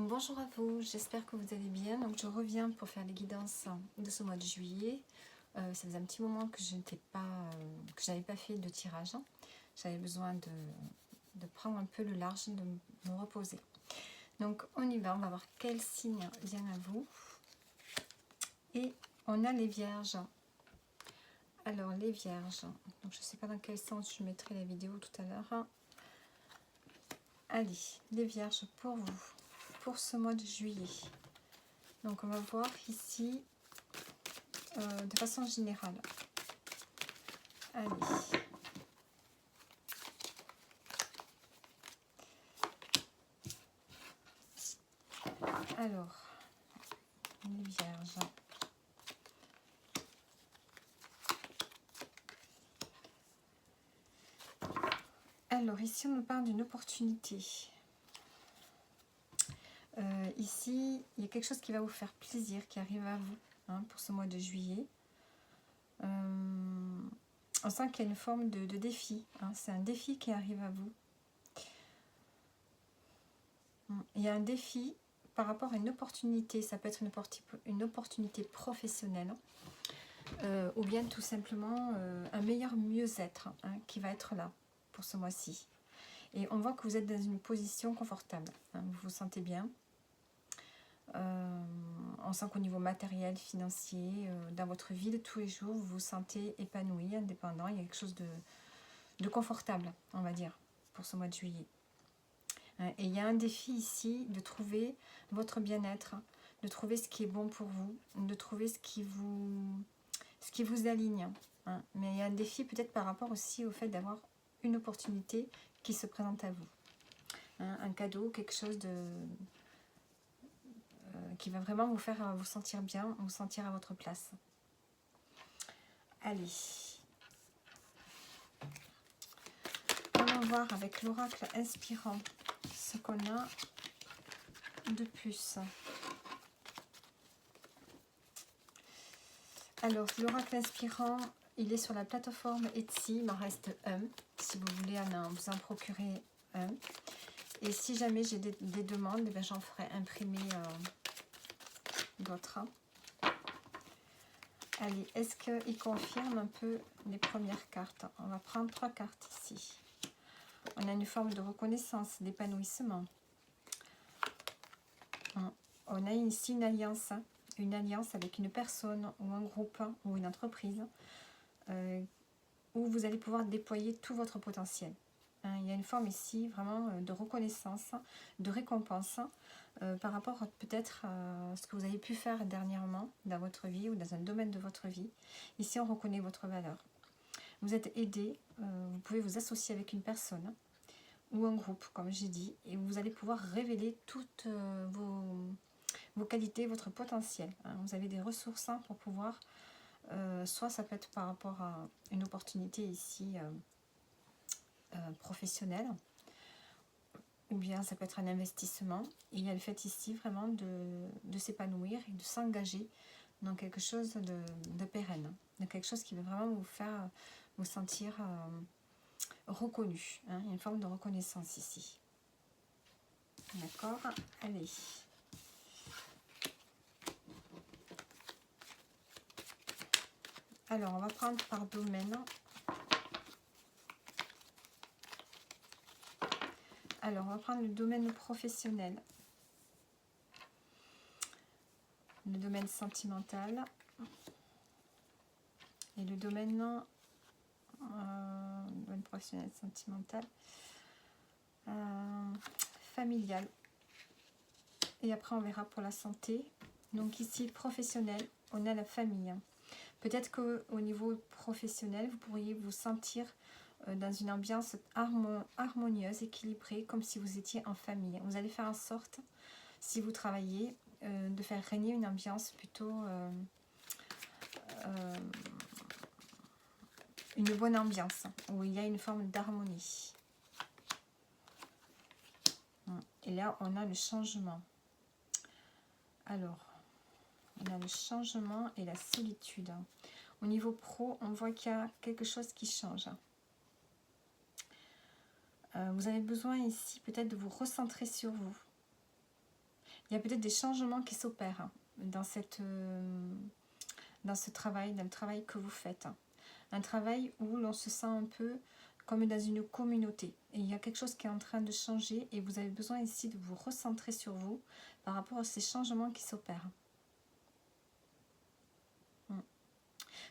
Bonjour à vous, j'espère que vous allez bien. Donc je reviens pour faire les guidances de ce mois de juillet. Ça faisait un petit moment que je n'avais pas fait de tirage. J'avais besoin de prendre un peu le large, de me reposer. Donc on y va, on va voir quel signe vient à vous. Et on a les vierges. Alors les vierges, donc je ne sais pas dans quel sens je mettrai la vidéo tout à l'heure. Allez, les vierges pour vous, pour ce mois de juillet. Donc on va voir ici de façon générale. Allez. Alors, les vierges. Alors ici on nous parle d'une opportunité. Ici, il y a quelque chose qui va vous faire plaisir, qui arrive à vous pour ce mois de juillet. On sent qu'il y a une forme de défi. C'est un défi qui arrive à vous. Il y a un défi par rapport à une opportunité. Ça peut être une opportunité professionnelle. Ou bien tout simplement un meilleur mieux-être qui va être là pour ce mois-ci. Et on voit que vous êtes dans une position confortable. Vous vous sentez bien. On sent qu'au niveau matériel, financier, dans votre vie de tous les jours, vous vous sentez épanoui, indépendant. Il y a quelque chose de confortable, on va dire, pour ce mois de juillet. Et il y a un défi ici de trouver votre bien-être, de trouver ce qui est bon pour vous, de trouver ce qui vous aligne. Mais il y a un défi peut-être par rapport aussi au fait d'avoir une opportunité qui se présente à vous. Un cadeau, quelque chose qui va vraiment vous faire vous sentir bien, vous sentir à votre place. Allez. Allons voir avec l'oracle inspirant ce qu'on a de plus. Alors, l'oracle inspirant, il est sur la plateforme Etsy, il m'en reste un. Si vous voulez vous en procurer un. Et si jamais j'ai des demandes, j'en ferai imprimer d'autres. Allez, est-ce qu'il confirme un peu les premières cartes? On va prendre 3 cartes ici. On a une forme de reconnaissance, d'épanouissement. On a ici une alliance avec une personne ou un groupe ou une entreprise où vous allez pouvoir déployer tout votre potentiel. Il y a une forme ici vraiment de reconnaissance, de récompense par rapport peut-être à ce que vous avez pu faire dernièrement dans votre vie ou dans un domaine de votre vie. Ici, on reconnaît votre valeur. Vous êtes aidé, vous pouvez vous associer avec une personne ou un groupe, comme j'ai dit, et vous allez pouvoir révéler toutes vos qualités, votre potentiel. Vous avez des ressources pour pouvoir, soit ça peut être par rapport à une opportunité ici professionnelle, ou bien ça peut être un investissement. Et il y a le fait ici vraiment de s'épanouir et de s'engager dans quelque chose de pérenne, de quelque chose qui va vraiment vous faire vous sentir reconnu. Il y a une forme de reconnaissance ici. D'accord? Allez. Alors, on va prendre par domaine. Alors, on va prendre le domaine professionnel. Le domaine sentimental. Et le domaine professionnel, sentimental. Familial. Et après, on verra pour la santé. Donc ici, professionnel, on a la famille. Peut-être qu'au niveau professionnel, vous pourriez vous sentir dans une ambiance harmonieuse, équilibrée, comme si vous étiez en famille. Vous allez faire en sorte, si vous travaillez, de faire régner une ambiance plutôt... une bonne ambiance, où il y a une forme d'harmonie. Et là, on a le changement. Alors, on a le changement et la solitude. Au niveau pro, on voit qu'il y a quelque chose qui change. Vous avez besoin ici peut-être de vous recentrer sur vous. Il y a peut-être des changements qui s'opèrent dans ce travail, dans le travail que vous faites. Un travail où l'on se sent un peu comme dans une communauté. Et il y a quelque chose qui est en train de changer et vous avez besoin ici de vous recentrer sur vous par rapport à ces changements qui s'opèrent.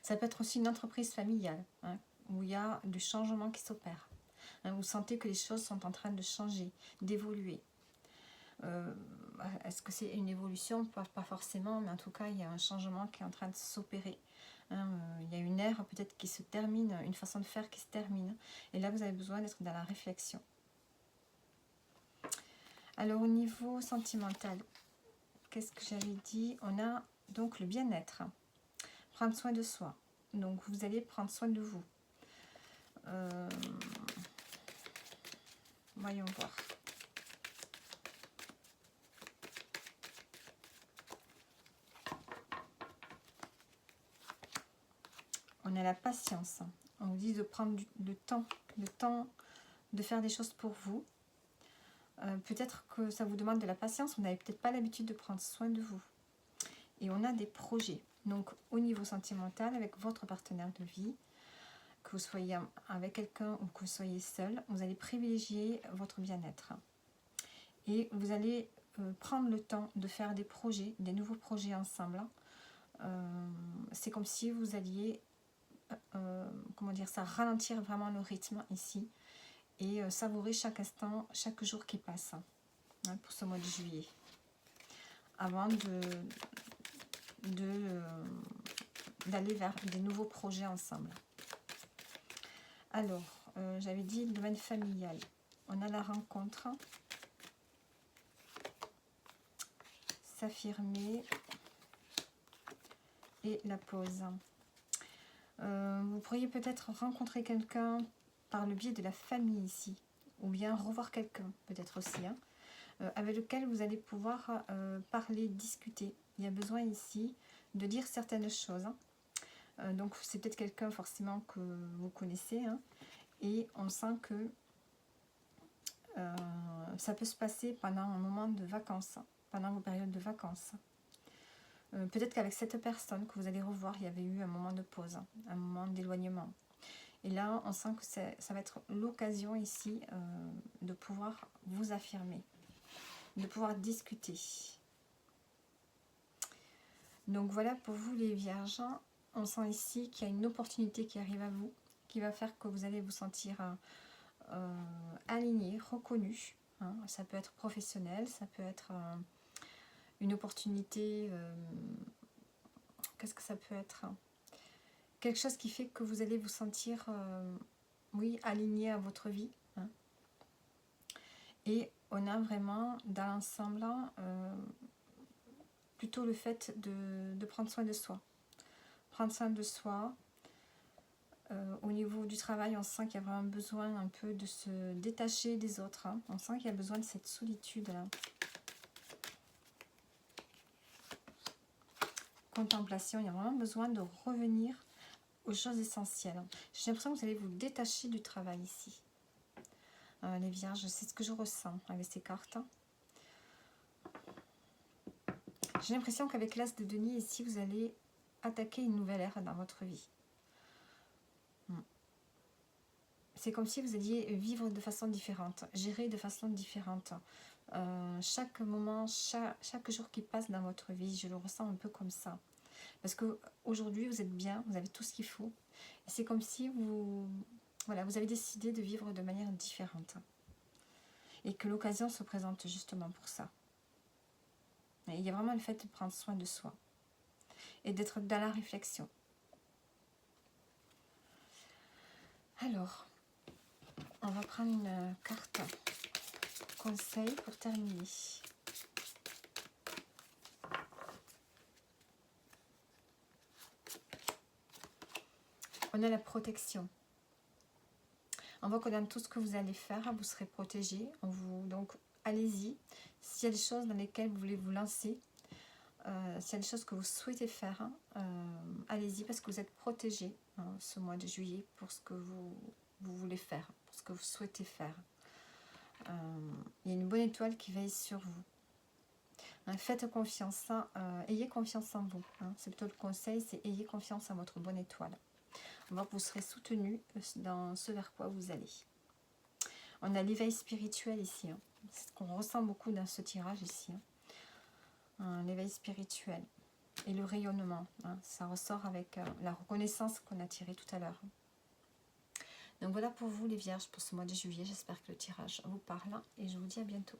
Ça peut être aussi une entreprise familiale, hein, où il y a du changement qui s'opère. Hein, vous sentez que les choses sont en train de changer, d'évoluer. Est-ce que c'est une évolution? Pas forcément, mais en tout cas, il y a un changement qui est en train de s'opérer. Hein, il y a une ère peut-être qui se termine, une façon de faire qui se termine. Et là, vous avez besoin d'être dans la réflexion. Alors, au niveau sentimental, qu'est-ce que j'avais dit? On a donc le bien-être. Prendre soin de soi. Donc, vous allez prendre soin de vous. Voyons voir. On a la patience. On vous dit de prendre le temps de faire des choses pour vous. Peut-être que ça vous demande de la patience. Vous n'avez peut-être pas l'habitude de prendre soin de vous. Et on a des projets. Donc, au niveau sentimental, avec votre partenaire de vie, que vous soyez avec quelqu'un ou que vous soyez seul, vous allez privilégier votre bien-être. Et vous allez prendre le temps de faire des projets, des nouveaux projets ensemble. C'est comme si vous alliez, comment dire ça, ralentir vraiment le rythme ici et savourer chaque instant, chaque jour qui passe, hein, pour ce mois de juillet. Avant d'aller vers des nouveaux projets ensemble. Alors, j'avais dit le domaine familial. On a la rencontre, s'affirmer et la pause. Vous pourriez peut-être rencontrer quelqu'un par le biais de la famille ici, ou bien revoir quelqu'un peut-être aussi, hein, avec lequel vous allez pouvoir parler, discuter. Il y a besoin ici de dire certaines choses. Hein. Donc c'est peut-être quelqu'un forcément que vous connaissez, hein, et on sent que ça peut se passer pendant un moment de vacances, pendant vos périodes de vacances. Peut-être qu'avec cette personne que vous allez revoir, il y avait eu un moment de pause, un moment d'éloignement. Et là, on sent que ça va être l'occasion ici de pouvoir vous affirmer, de pouvoir discuter. Donc voilà pour vous les vierges. On sent ici qu'il y a une opportunité qui arrive à vous, qui va faire que vous allez vous sentir aligné, reconnu. Hein. Ça peut être professionnel, ça peut être une opportunité. Qu'est-ce que ça peut être? Quelque chose qui fait que vous allez vous sentir oui, aligné à votre vie. Hein. Et on a vraiment dans l'ensemble plutôt le fait de prendre soin de soi. Prendre soin de soi. Au niveau du travail, on sent qu'il y a vraiment besoin un peu de se détacher des autres. Hein. On sent qu'il y a besoin de cette solitude-là. Contemplation, il y a vraiment besoin de revenir aux choses essentielles. J'ai l'impression que vous allez vous détacher du travail ici. Les vierges, c'est ce que je ressens avec ces cartes. J'ai l'impression qu'avec l'As de denier ici, vous allez attaquer une nouvelle ère dans votre vie. C'est comme si vous alliez vivre de façon différente, gérer de façon différente. Chaque moment, chaque jour qui passe dans votre vie, je le ressens un peu comme ça. Parce qu'aujourd'hui, vous êtes bien, vous avez tout ce qu'il faut. Et c'est comme si vous avez décidé de vivre de manière différente. Et que l'occasion se présente justement pour ça. Et il y a vraiment le fait de prendre soin de soi. Et d'être dans la réflexion. Alors, on va prendre une carte conseil pour terminer. On a la protection. On voit que dans tout ce que vous allez faire, vous serez protégé. Donc, allez-y. S'il y a des choses dans lesquelles vous voulez vous lancer, s'il y a des choses que vous souhaitez faire, allez-y parce que vous êtes protégé ce mois de juillet pour ce que vous voulez faire, pour ce que vous souhaitez faire. Il y a une bonne étoile qui veille sur vous. Hein, faites confiance, ayez confiance en vous. Hein. C'est plutôt le conseil, c'est ayez confiance en votre bonne étoile. On voit que vous serez soutenu dans ce vers quoi vous allez. On a l'éveil spirituel ici. Hein. C'est ce qu'on ressent beaucoup dans ce tirage ici. Hein. L'éveil spirituel et le rayonnement. Hein. Ça ressort avec la reconnaissance qu'on a tirée tout à l'heure. Donc voilà pour vous les vierges pour ce mois de juillet. J'espère que le tirage vous parle et je vous dis à bientôt.